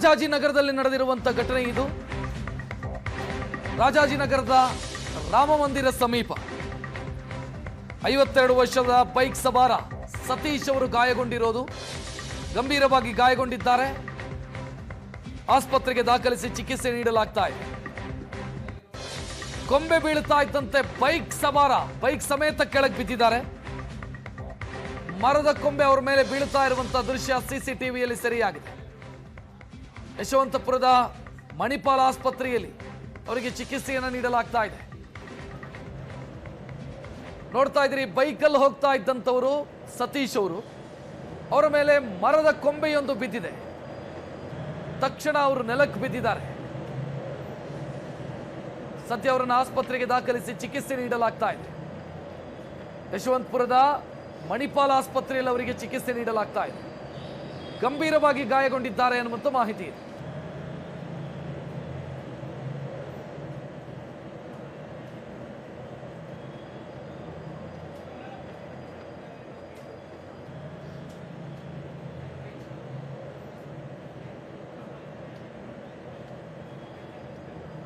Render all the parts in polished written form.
ರಾಜಾಜಿನಗರದಲ್ಲಿ ನಡೆದಿರುವಂಥ ಘಟನೆ ಇದು. ರಾಜಾಜಿನಗರದ ರಾಮ ಮಂದಿರ ಸಮೀಪ 52 ವರ್ಷದ ಬೈಕ್ ಸವಾರ ಸತೀಶ್ ಅವರು ಗಾಯಗೊಂಡಿರೋದು, ಗಂಭೀರವಾಗಿ ಗಾಯಗೊಂಡಿದ್ದಾರೆ. ಆಸ್ಪತ್ರೆಗೆ ದಾಖಲಿಸಿ ಚಿಕಿತ್ಸೆ ನೀಡಲಾಗ್ತಾ ಇದೆ. ಕೊಂಬೆ ಬೀಳುತ್ತಾ ಇದ್ದಂತೆ ಬೈಕ್ ಸವಾರ ಬೈಕ್ ಸಮೇತ ಕೆಳಗೆ ಬಿದ್ದಿದ್ದಾರೆ. ಮರದ ಕೊಂಬೆ ಅವರ ಮೇಲೆ ಬೀಳುತ್ತಾ ಇರುವಂತಹ ದೃಶ್ಯ ಸಿಸಿಟಿವಿಯಲ್ಲಿ ಸೆರೆಯಾಗಿದೆ. ಯಶವಂತಪುರದ ಮಣಿಪಾಲ ಆಸ್ಪತ್ರೆಯಲ್ಲಿ ಅವರಿಗೆ ಚಿಕಿತ್ಸೆಯನ್ನು ನೀಡಲಾಗ್ತಾ ಇದೆ. ನೋಡ್ತಾ ಇದ್ದೀರಿ, ಬೈಕಲ್ಲಿ ಹೋಗ್ತಾ ಇದ್ದಂಥವರು ಸತೀಶ್ ಅವರು, ಅವರ ಮೇಲೆ ಮರದ ಕೊಂಬೆಯೊಂದು ಬಿದ್ದಿದೆ. ತಕ್ಷಣ ಅವರು ನೆಲಕ್ಕೆ ಬಿದ್ದಿದ್ದಾರೆ. ಸದ್ಯ ಅವರನ್ನು ಆಸ್ಪತ್ರೆಗೆ ದಾಖಲಿಸಿ ಚಿಕಿತ್ಸೆ ನೀಡಲಾಗ್ತಾ ಇದೆ. ಯಶವಂತಪುರದ ಮಣಿಪಾಲ ಆಸ್ಪತ್ರೆಯಲ್ಲಿ ಅವರಿಗೆ ಚಿಕಿತ್ಸೆ ನೀಡಲಾಗ್ತಾ ಇದೆ. ಗಂಭೀರವಾಗಿ ಗಾಯಗೊಂಡಿದ್ದಾರೆ ಅನ್ನುವಂಥ ಮಾಹಿತಿ ಇದೆ.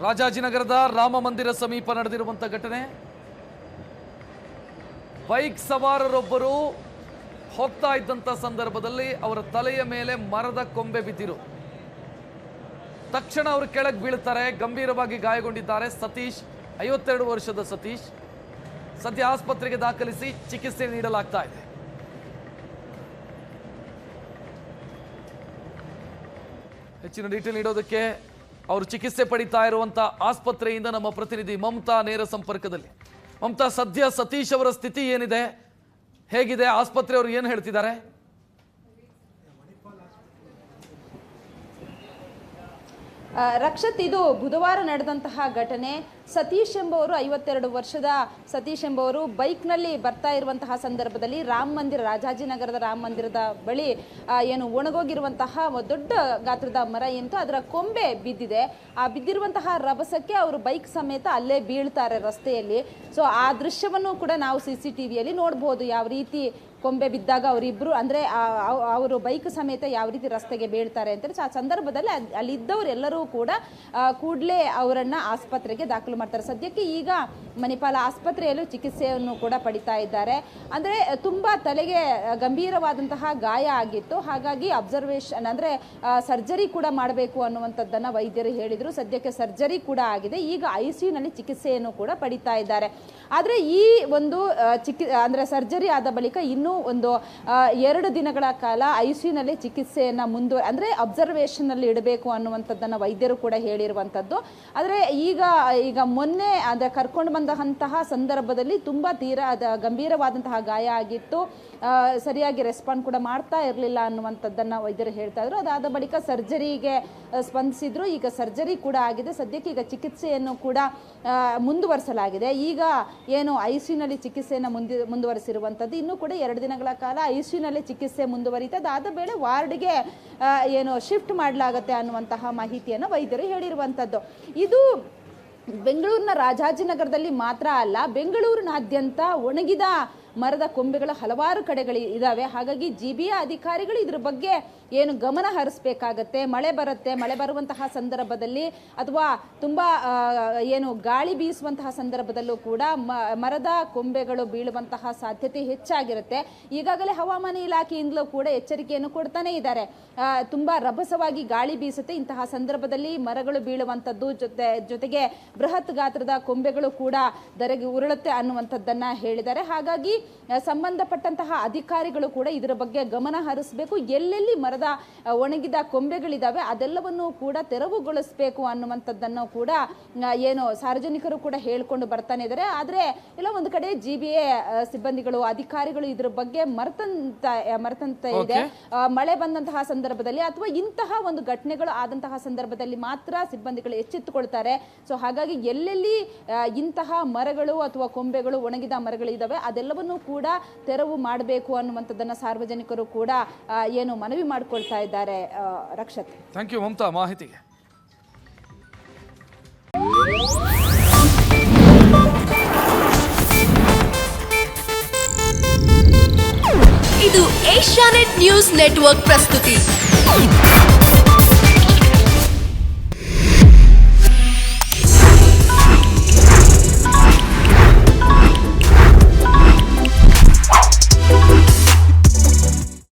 ರಾಜಾಜಿನಗರದ ರಾಮ ಮಂದಿರ ಸಮೀಪ ನಡೆದಿರುವಂಥ ಘಟನೆ. ಬೈಕ್ ಸವಾರರೊಬ್ಬರು ಹೋಗ್ತಾ ಇದ್ದಂಥ ಸಂದರ್ಭದಲ್ಲಿ ಅವರ ತಲೆಯ ಮೇಲೆ ಮರದ ಕೊಂಬೆ ಬಿದ್ದಿರು. ತಕ್ಷಣ ಅವರು ಕೆಳಗೆ ಬೀಳ್ತಾರೆ. ಗಂಭೀರವಾಗಿ ಗಾಯಗೊಂಡಿದ್ದಾರೆ ಸತೀಶ್, 52 ವರ್ಷದ ಸತೀಶ್. ಸದ್ಯ ಆಸ್ಪತ್ರೆಗೆ ದಾಖಲಿಸಿ ಚಿಕಿತ್ಸೆ ನೀಡಲಾಗ್ತಾ ಇದೆ. ಹೆಚ್ಚಿನ ಡೀಟೇಲ್ ನೀಡೋದಕ್ಕೆ ಅವರು ಚಿಕಿತ್ಸೆ ಪಡಿತಾ ಇರುವಂತ ಆಸ್ಪತ್ರೆಯಿಂದ ನಮ್ಮ ಪ್ರತಿನಿಧಿ ಮಮತಾ ನೇರ ಸಂಪರ್ಕದಲ್ಲಿ. ಮಮತಾ, ಸದ್ಯ ಸತೀಶ್ ಅವರ ಸ್ಥಿತಿ ಏನಿದೆ, ಹೇಗಿದೆ, ಆಸ್ಪತ್ರೆಯವರು ಏನು ಹೇಳ್ತಿದ್ದಾರೆ? ರಕ್ಷತ್, ಇದು ಬುಧವಾರ ನಡೆದಂತಹ ಘಟನೆ. ಸತೀಶ್ ಎಂಬವರು 52 ವರ್ಷದ ಸತೀಶ್ ಎಂಬವರು ಬೈಕ್ನಲ್ಲಿ ಬರ್ತಾ ಇರುವಂತಹ ಸಂದರ್ಭದಲ್ಲಿ ರಾಜಾಜಿನಗರದ ರಾಮ ಮಂದಿರದ ಬಳಿ ಏನು ಒಣಗೋಗಿರುವಂತಹ ದೊಡ್ಡ ಗಾತ್ರದ ಮರ ಏನಿತ್ತು ಅದರ ಕೊಂಬೆ ಬಿದ್ದಿದೆ. ಆ ಬಿದ್ದಿರುವಂತಹ ರಭಸಕ್ಕೆ ಅವರು ಬೈಕ್ ಸಮೇತ ಅಲ್ಲೇ ಬೀಳ್ತಾರೆ ರಸ್ತೆಯಲ್ಲಿ. ಸೊ ಆ ದೃಶ್ಯವನ್ನು ಕೂಡ ನಾವು CCTVಯಲ್ಲಿ ನೋಡಬಹುದು. ಯಾವ ರೀತಿ ಕೊಂಬೆ ಬಿದ್ದಾಗ ಅವರಿಬ್ರು ಅಂದ್ರೆ ಅವರು ಬೈಕ್ ಸಮೇತ ಯಾವ ರೀತಿ ರಸ್ತೆಗೆ ಬೀಳ್ತಾರೆ ಅಂತ. ಆ ಸಂದರ್ಭದಲ್ಲಿ ಅಲ್ಲಿದ್ದವರೆಲ್ಲರೂ ಕೂಡ ಕೂಡಲೇ ಅವರನ್ನ ಆಸ್ಪತ್ರೆಗೆ ದಾಖಲು ಮಾಡ್ತಾರೆ. ಸದ್ಯಕ್ಕೆ ಈಗ ಮಣಿಪಾಲ ಆಸ್ಪತ್ರೆಯಲ್ಲೂ ಚಿಕಿತ್ಸೆಯನ್ನು ಕೂಡ ಪಡಿತಾ ಇದ್ದಾರೆ. ಅಂದ್ರೆ ತುಂಬಾ ತಲೆಗೆ ಗಂಭೀರವಾದಂತಹ ಗಾಯ ಆಗಿತ್ತು. ಹಾಗಾಗಿ ಅಬ್ಸರ್ವೇಷನ್ ಅಂದ್ರೆ ಸರ್ಜರಿ ಕೂಡ ಮಾಡಬೇಕು ಅನ್ನುವಂಥದ್ದನ್ನ ವೈದ್ಯರು ಹೇಳಿದ್ರು. ಸದ್ಯಕ್ಕೆ ಸರ್ಜರಿ ಕೂಡ ಆಗಿದೆ. ಈಗ ICU ನಲ್ಲಿ ಚಿಕಿತ್ಸೆಯನ್ನು ಕೂಡ ಪಡಿತಾ ಇದ್ದಾರೆ. ಆದ್ರೆ ಈ ಒಂದು ಅಂದ್ರೆ ಸರ್ಜರಿ ಆದ ಬಳಿಕ ಇನ್ನೂ ಒಂದು 2 ದಿನಗಳ ಕಾಲ ICU ನಲ್ಲಿ ಚಿಕಿತ್ಸೆಯನ್ನ ಅಂದ್ರೆ ಅಬ್ಸರ್ವೇಷನ್ ನಲ್ಲಿ ಇಡಬೇಕು ಅನ್ನುವಂಥದ್ದನ್ನ ವೈದ್ಯರು ಕೂಡ ಹೇಳಿರುವಂತದ್ದು. ಆದ್ರೆ ಈಗ ಮೊನ್ನೆ ಕರ್ಕೊಂಡು ಬಂದಂತಹ ಸಂದರ್ಭದಲ್ಲಿ ತುಂಬಾ ತೀರಾ ಗಂಭೀರವಾದಂತಹ ಗಾಯ ಆಗಿತ್ತು. ಸರಿಯಾಗಿ ರೆಸ್ಪಾಂಡ್ ಕೂಡ ಮಾಡ್ತಾ ಇರಲಿಲ್ಲ ಅನ್ನುವಂಥದ್ದನ್ನ ವೈದ್ಯರು ಹೇಳ್ತಾ ಇದ್ರು. ಅದಾದ ಬಳಿಕ ಸರ್ಜರಿಗೆ ಸ್ಪಂದಿಸಿದ್ರು. ಈಗ ಸರ್ಜರಿ ಕೂಡ ಆಗಿದೆ. ಸದ್ಯಕ್ಕೆ ಈಗ ಚಿಕಿತ್ಸೆಯನ್ನು ಕೂಡ ಮುಂದುವರಿಸಲಾಗಿದೆ. ಈಗ ಏನು ICU ನಲ್ಲಿ ಚಿಕಿತ್ಸೆಯನ್ನು ಮುಂದುವರಿಸಿರುವಂಥದ್ದು. ಇನ್ನೂ ಕೂಡ 2 ದಿನಗಳ ಕಾಲ ICU ನಲ್ಲಿ ಚಿಕಿತ್ಸೆ ಮುಂದುವರಿತದೆ. ಅದಾದ ವೇಳೆ ವಾರ್ಡ್ಗೆ ಏನು ಶಿಫ್ಟ್ ಮಾಡಲಾಗುತ್ತೆ ಅನ್ನುವಂತಹ ಮಾಹಿತಿಯನ್ನು ವೈದ್ಯರು ಹೇಳಿರುವಂಥದ್ದು. ಇದು ಬೆಂಗಳೂರಿನ ರಾಜಾಜಿನಗರದಲ್ಲಿ ಮಾತ್ರ ಅಲ್ಲ, ಬೆಂಗಳೂರಿನಾದ್ಯಂತ ಒಣಗಿದ ಮರದ ಕೊಂಬೆಗಳು ಹಲವಾರು ಕಡೆಗಳು ಇದಾವೆ. ಹಾಗಾಗಿ GBA ಅಧಿಕಾರಿಗಳು ಇದ್ರ ಬಗ್ಗೆ ಏನು ಗಮನ ಹರಿಸಬೇಕಾಗತ್ತೆ. ಮಳೆ ಬರುವಂತಹ ಸಂದರ್ಭದಲ್ಲಿ ಅಥವಾ ತುಂಬಾ ಏನು ಗಾಳಿ ಬೀಸುವಂತಹ ಸಂದರ್ಭದಲ್ಲೂ ಕೂಡ ಮರದ ಕೊಂಬೆಗಳು ಬೀಳುವಂತಹ ಸಾಧ್ಯತೆ ಹೆಚ್ಚಾಗಿರುತ್ತೆ. ಈಗಾಗಲೇ ಹವಾಮಾನ ಇಲಾಖೆಯಿಂದಲೂ ಕೂಡ ಎಚ್ಚರಿಕೆಯನ್ನು ಕೊಡ್ತಾನೆ ಇದ್ದಾರೆ. ತುಂಬಾ ರಭಸವಾಗಿ ಗಾಳಿ ಬೀಸುತ್ತೆ, ಇಂತಹ ಸಂದರ್ಭದಲ್ಲಿ ಮರಗಳು ಬೀಳುವಂಥದ್ದು ಜೊತೆಗೆ ಬೃಹತ್ ಗಾತ್ರದ ಕೊಂಬೆಗಳು ಕೂಡ ಧರೆಗೆ ಉರುಳುತ್ತೆ ಅನ್ನುವಂಥದ್ದನ್ನ ಹೇಳಿದ್ದಾರೆ. ಹಾಗಾಗಿ ಸಂಬಂಧಪಟ್ಟಂತಹ ಅಧಿಕಾರಿಗಳು ಕೂಡ ಇದರ ಬಗ್ಗೆ ಗಮನ ಹರಿಸಬೇಕು. ಎಲ್ಲೆಲ್ಲಿ ಮರದ ಒಣಗಿದ ಕೊಂಬೆಗಳಿದಾವೆ ಅದೆಲ್ಲವನ್ನು ಕೂಡ ತೆರವುಗೊಳಿಸಬೇಕು ಅನ್ನುವಂಥದ್ದನ್ನು ಕೂಡ ಏನು ಸಾರ್ವಜನಿಕರು ಕೂಡ ಹೇಳ್ಕೊಂಡು ಬರ್ತಾನೆ ಇದ್ದಾರೆ. ಆದ್ರೆ ಎಲ್ಲ ಒಂದು ಕಡೆ GBA ಸಿಬ್ಬಂದಿಗಳು ಅಧಿಕಾರಿಗಳು ಇದ್ರ ಬಗ್ಗೆ ಮರ್ತಂತ ಇದೆ. ಮಳೆ ಬಂದಂತಹ ಸಂದರ್ಭದಲ್ಲಿ ಅಥವಾ ಇಂತಹ ಒಂದು ಘಟನೆಗಳು ಆದಂತಹ ಸಂದರ್ಭದಲ್ಲಿ ಮಾತ್ರ ಸಿಬ್ಬಂದಿಗಳು ಎಚ್ಚೆತ್ತುಕೊಳ್ತಾರೆ. ಸೊ ಹಾಗಾಗಿ ಎಲ್ಲೆಲ್ಲಿ ಇಂತಹ ಮರಗಳು ಅಥವಾ ಕೊಂಬೆಗಳು ಒಣಗಿದ ಮರಗಳು ಇದಾವೆ ಅದೆಲ್ಲವನ್ನು ಕೂಡ ತೆರವು ಮಾಡಬೇಕು ಅನ್ನುವಂಥದ್ದನ್ನ ಸಾರ್ವಜನಿಕರು ಕೂಡ ಏನು ಮನವಿ ಮಾಡಿಕೊಳ್ತಾ ಇದ್ದಾರೆ. ರಕ್ಷತ್, ಥ್ಯಾಂಕ್ ಯು ಮಮತಾ ಮಾಹಿತಿಗೆ. ಇದು ಏಷ್ಯಾನೆಟ್ ನ್ಯೂಸ್ ನೆಟ್ವರ್ಕ್ ಪ್ರಸ್ತುತಿ.